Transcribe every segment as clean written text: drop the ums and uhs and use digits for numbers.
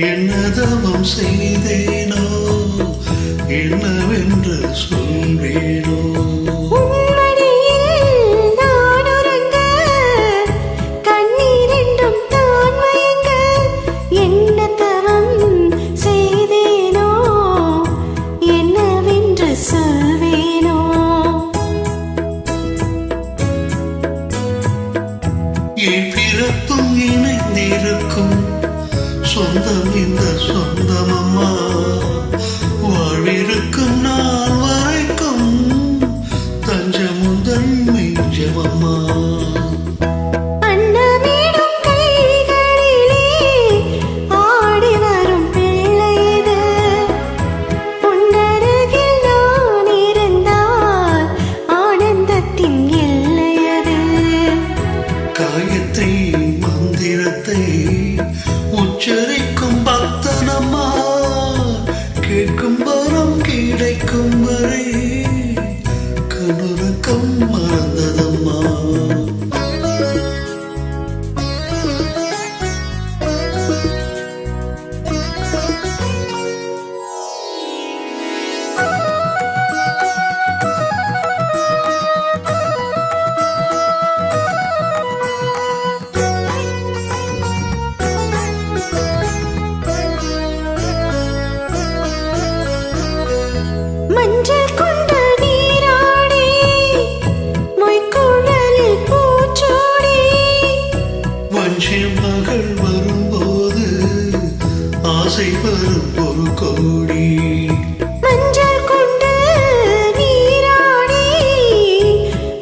என்னதவம் செய்தேனோ என்னவென்று சொல்வேனோ. பிறப்பும் இணைந்திருக்கும் சொந்தம் இந்த சொந்தமம்மா, வாழ்விருக்கும் நாள் வரைக்கும் தஞ்சமுந்தன் மிஞ்சமம்மா. காயத்தை மந்திரத்தை உச்சரிக்கும் பக்தனம்மா, கேட்கும் வரம் கிடைக்கும் வரை கண்ணுறக்கம் மறந்ததம்மா. மஞ்சள் கொண்ட நீராடி மொய்க்குழலில் பூச்சோடி, வஞ்சி மகள் வரும்போது ஆசை வரும் ஒரு கோடி. மஞ்சள் கொண்ட நீராடி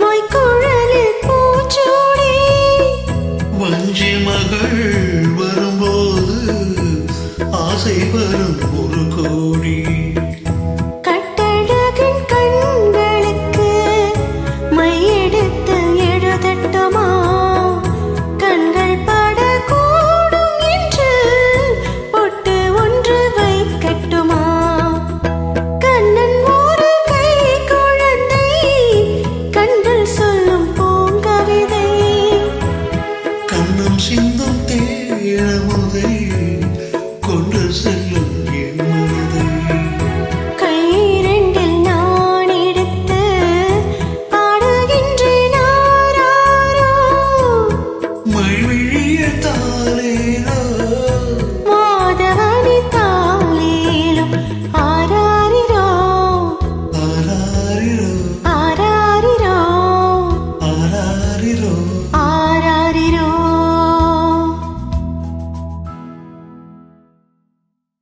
மொய்க்குழலில் பூச்சோடி, வஞ்சி மகள் வரும்போது ஆசை வரும் ஒரு கோடி.